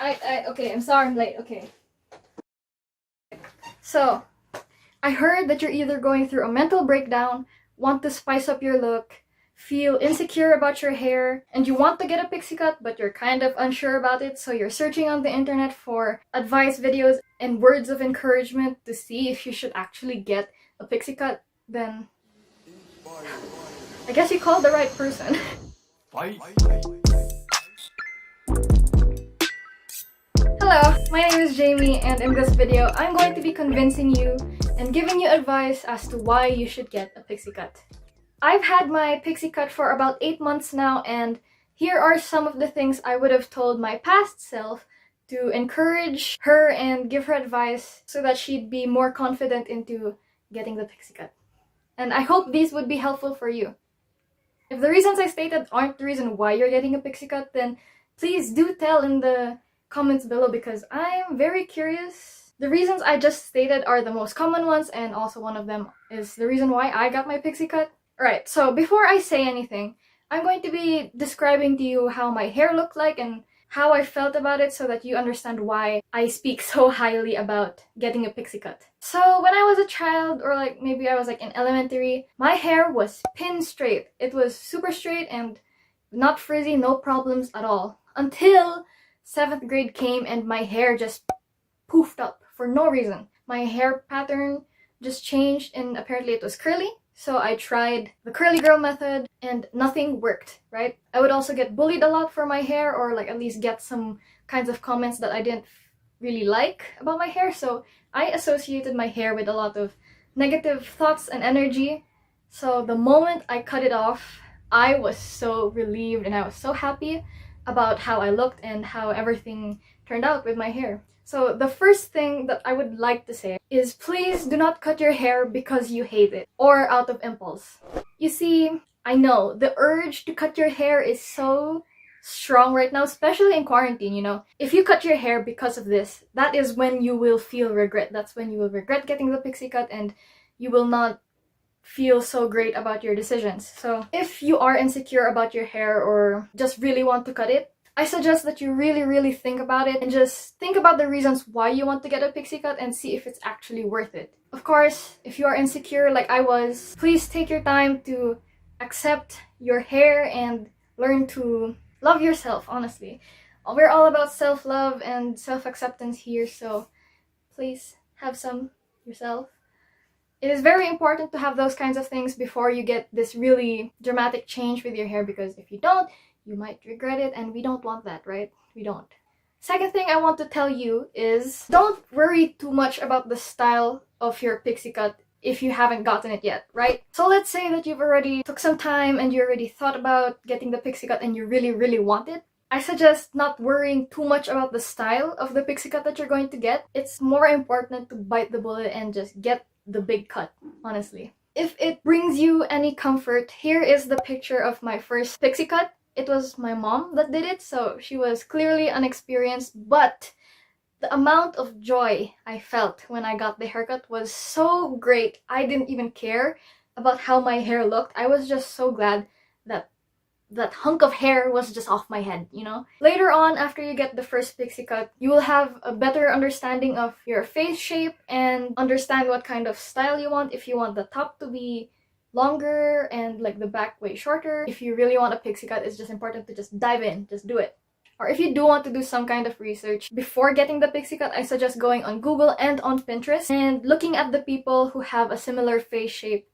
Okay, I'm sorry I'm late, okay. So, I heard that you're either going through a mental breakdown, want to spice up your look, feel insecure about your hair, and you want to get a pixie cut but you're kind of unsure about it, so you're searching on the internet for advice videos and words of encouragement to see if you should actually get a pixie cut, then I guess you called the right person. Hello, my name is Jamie, and in this video, I'm going to be convincing you and giving you advice as to why you should get a pixie cut. I've had my pixie cut for about 8 months now, and here are some of the things I would have told my past self to encourage her and give her advice so that she'd be more confident into getting the pixie cut. And I hope these would be helpful for you. If the reasons I stated aren't the reason why you're getting a pixie cut, then please do tell in the comments below because I'm very curious. The reasons I just stated are the most common ones, and also one of them is the reason why I got my pixie cut. Alright, so before I say anything, I'm going to be describing to you how my hair looked like and how I felt about it so that you understand why I speak so highly about getting a pixie cut. So when I was a child, or like maybe I was like in elementary, my hair was pin straight. It was super straight and not frizzy, no problems at all. Until 7th grade came and my hair just poofed up for no reason. My hair pattern just changed and apparently it was curly. So I tried the curly girl method and nothing worked, right? I would also get bullied a lot for my hair, or like at least get some kinds of comments that I didn't really like about my hair. So I associated my hair with a lot of negative thoughts and energy. So the moment I cut it off, I was so relieved and I was so happy about how I looked and how everything turned out with my hair. So the first thing that I would like to say is please do not cut your hair because you hate it or out of impulse. You see, I know the urge to cut your hair is so strong right now, especially in quarantine, you know. If you cut your hair because of this, that is when you will feel regret. That's when you will regret getting the pixie cut and you will not feel so great about your decisions. So if you are insecure about your hair or just really want to cut it, I suggest that you really think about it and just think about the reasons why you want to get a pixie cut and see if it's actually worth it. Of course, if you are insecure like I was, please take your time to accept your hair and learn to love yourself, honestly. We're all about self-love and self-acceptance here, so please have some yourself. It is very important to have those kinds of things before you get this really dramatic change with your hair, because if you don't, you might regret it, and we don't want that, right? We don't. Second thing I want to tell you is don't worry too much about the style of your pixie cut if you haven't gotten it yet, right? So let's say that you've already took some time and you already thought about getting the pixie cut and you really want it. I suggest not worrying too much about the style of the pixie cut that you're going to get. It's more important to bite the bullet and just get the big cut, honestly. If it brings you any comfort, here is the picture of my first pixie cut. It was my mom that did it, so she was clearly unexperienced, but the amount of joy I felt when I got the haircut was so great. I didn't even care about how my hair looked. I was just so glad that that hunk of hair was just off my head, you know? Later on, after you get the first pixie cut, you will have a better understanding of your face shape and understand what kind of style you want. If you want the top to be longer and like the back way shorter. If you really want a pixie cut, it's just important to just dive in, just do it. Or if you do want to do some kind of research before getting the pixie cut, I suggest going on Google and on Pinterest and looking at the people who have a similar face shape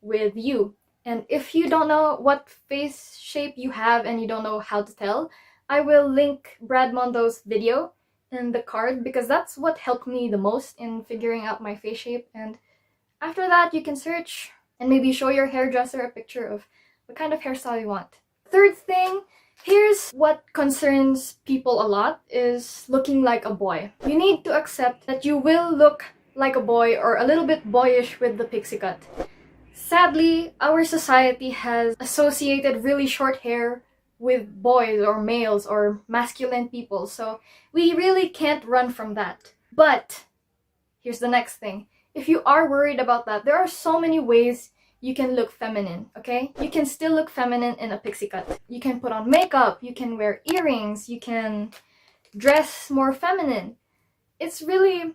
with you. And if you don't know what face shape you have and you don't know how to tell, I will link Brad Mondo's video in the card because that's what helped me the most in figuring out my face shape. And after that, you can search and maybe show your hairdresser a picture of what kind of hairstyle you want. Third thing, here's what concerns people a lot, is looking like a boy. You need to accept that you will look like a boy or a little bit boyish with the pixie cut. Sadly, our society has associated really short hair with boys or males or masculine people, so we really can't run from that. But here's the next thing. If you are worried about that, there are so many ways you can look feminine, okay? You can still look feminine in a pixie cut. You can put on makeup, you can wear earrings, you can dress more feminine. It's really,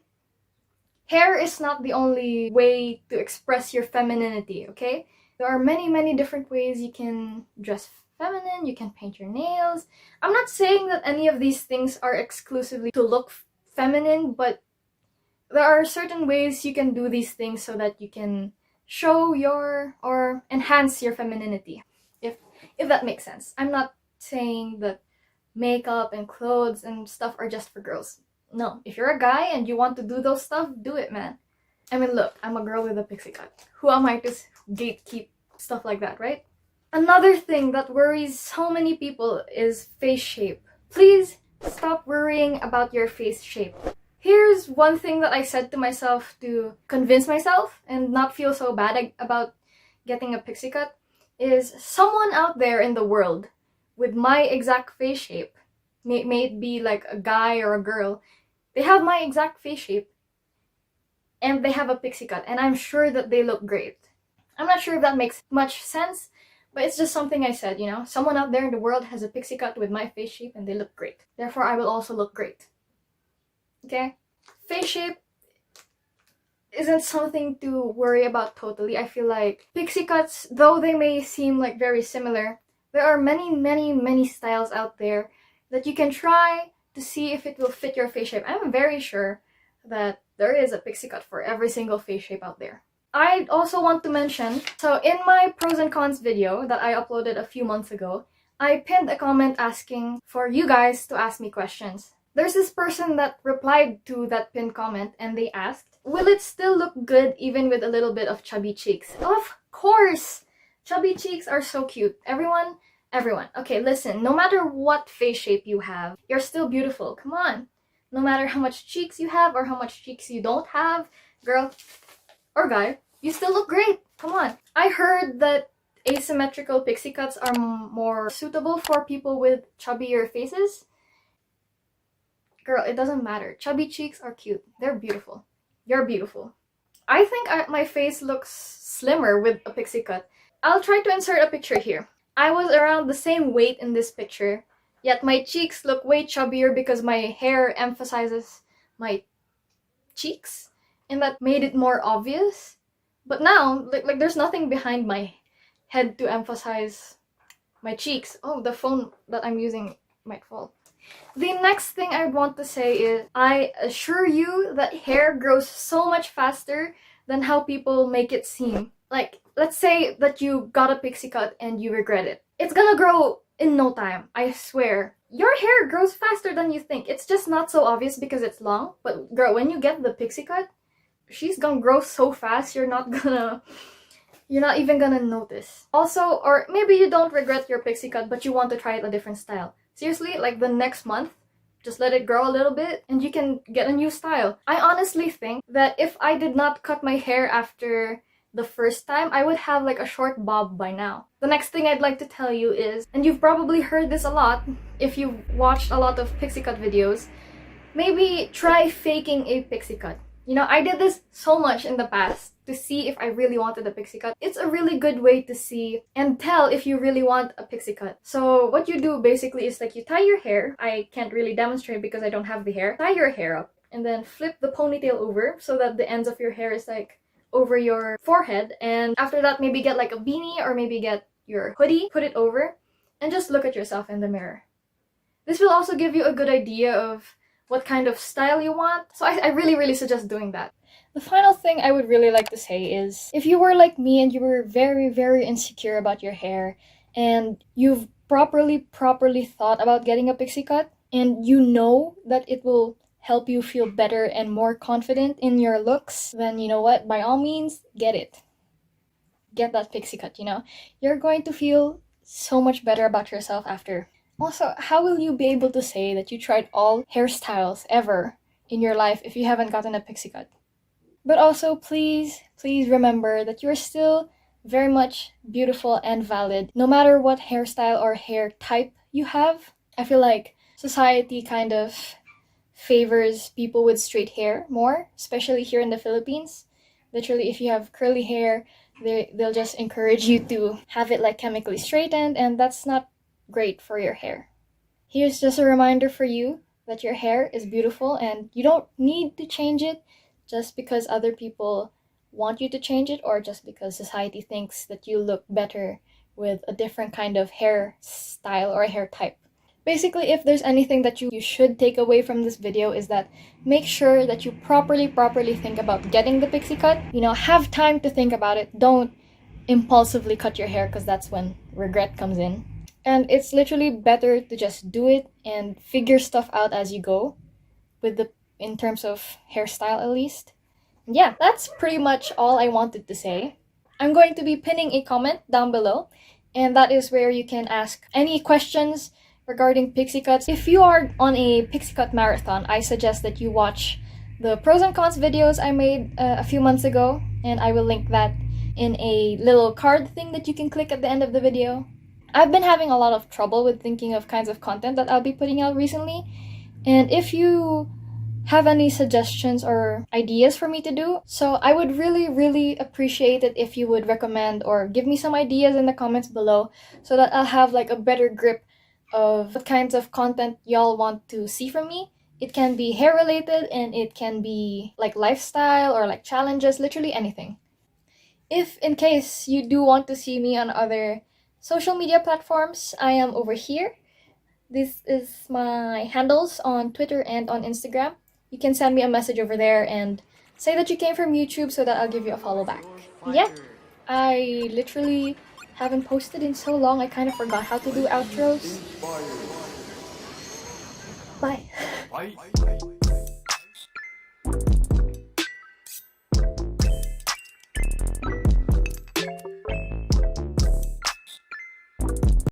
hair is not the only way to express your femininity, okay? There are many different ways you can dress feminine, you can paint your nails. I'm not saying that any of these things are exclusively to look feminine, but there are certain ways you can do these things so that you can show your or enhance your femininity. If that makes sense. I'm not saying that makeup and clothes and stuff are just for girls. No, if you're a guy and you want to do those stuff, do it, man. I mean, look, I'm a girl with a pixie cut. Who am I to gatekeep stuff like that, right? Another thing that worries so many people is face shape. Please stop worrying about your face shape. Here's one thing that I said to myself to convince myself and not feel so bad about getting a pixie cut is someone out there in the world with my exact face shape, may it be like a guy or a girl, they have my exact face shape and they have a pixie cut, and I'm sure that they look great. I'm not sure if that makes much sense, but it's just something I said, you know? Someone out there in the world has a pixie cut with my face shape and they look great. Therefore, I will also look great. Okay? Face shape isn't something to worry about totally. I feel like pixie cuts, though they may seem like very similar, there are many styles out there that you can try to see if it will fit your face shape. I'm very sure that there is a pixie cut for every single face shape out there. I also want to mention, so in my pros and cons video that I uploaded a few months ago, I pinned a comment asking for you guys to ask me questions. There's this person that replied to that pinned comment and they asked, will it still look good even with a little bit of chubby cheeks? Of course! Chubby cheeks are so cute. Everyone. Okay, listen, no matter what face shape you have, you're still beautiful. Come on. No matter how much cheeks you have or how much cheeks you don't have, girl or guy, you still look great. Come on. I heard that asymmetrical pixie cuts are more suitable for people with chubbier faces. Girl, it doesn't matter. Chubby cheeks are cute. They're beautiful. You're beautiful. I think my face looks slimmer with a pixie cut. I'll try to insert a picture here. I was around the same weight in this picture, yet my cheeks look way chubbier because my hair emphasizes my cheeks, and that made it more obvious. But now, like there's nothing behind my head to emphasize my cheeks. Oh, the phone that I'm using might fall. The next thing I want to say is, I assure you that hair grows so much faster than how people make it seem. Like, let's say that you got a pixie cut and you regret it. It's gonna grow in no time, I swear. Your hair grows faster than you think. It's just not so obvious because it's long. But girl, when you get the pixie cut, she's gonna grow so fast you're not even gonna notice. Also, or maybe you don't regret your pixie cut but you want to try it a different style. Seriously, like the next month, just let it grow a little bit and you can get a new style. I honestly think that if I did not cut my hair after the first time, I would have like a short bob by now. The next thing I'd like to tell you is, and you've probably heard this a lot if you've watched a lot of pixie cut videos, maybe try faking a pixie cut. You know, I did this so much in the past to see if I really wanted a pixie cut. It's a really good way to see and tell if you really want a pixie cut. So what you do basically is like you tie your hair. I can't really demonstrate because I don't have the hair. Tie your hair up and then flip the ponytail over so that the ends of your hair is like over your forehead. And after that, maybe get like a beanie or maybe get your hoodie, put it over, and just look at yourself in the mirror. This will also give you a good idea of what kind of style you want. So I really suggest doing that. The final thing I would really like to say is, if you were like me and you were very insecure about your hair and you've properly thought about getting a pixie cut and you know that it will help you feel better and more confident in your looks, then you know what? By all means, get it. Get that pixie cut, you know? You're going to feel so much better about yourself after. Also, how will you be able to say that you tried all hairstyles ever in your life if you haven't gotten a pixie cut? But also, please remember that you're still very much beautiful and valid, no matter what hairstyle or hair type you have. I feel like society kind of favors people with straight hair more, especially here in the Philippines. Literally, if you have curly hair, they'll just encourage you to have it like chemically straightened, and that's not great for your hair. Here's just a reminder for you that your hair is beautiful and you don't need to change it just because other people want you to change it or just because society thinks that you look better with a different kind of hairstyle or hair type. Basically, if there's anything that you should take away from this video is that make sure that you properly think about getting the pixie cut. You know, have time to think about it. Don't impulsively cut your hair because that's when regret comes in. And it's literally better to just do it and figure stuff out as you go in terms of hairstyle at least. Yeah, that's pretty much all I wanted to say. I'm going to be pinning a comment down below, and that is where you can ask any questions regarding pixie cuts. If you are on a pixie cut marathon, I suggest that you watch the pros and cons videos I made a few months ago, and I will link that in a little card thing that you can click at the end of the video. I've been having a lot of trouble with thinking of kinds of content that I'll be putting out recently, and if you have any suggestions or ideas for me to do, so I would really appreciate it if you would recommend or give me some ideas in the comments below so that I'll have like a better grip of what kinds of content y'all want to see from me. It can be hair related and it can be like lifestyle or like challenges, literally anything. If in case you do want to see me on other social media platforms, I am over here. This is my handles on Twitter and on Instagram. You can send me a message over there and say that you came from YouTube so that I'll give you a follow back. Yeah, I literally haven't posted in so long I kind of forgot how to do outros. Bye.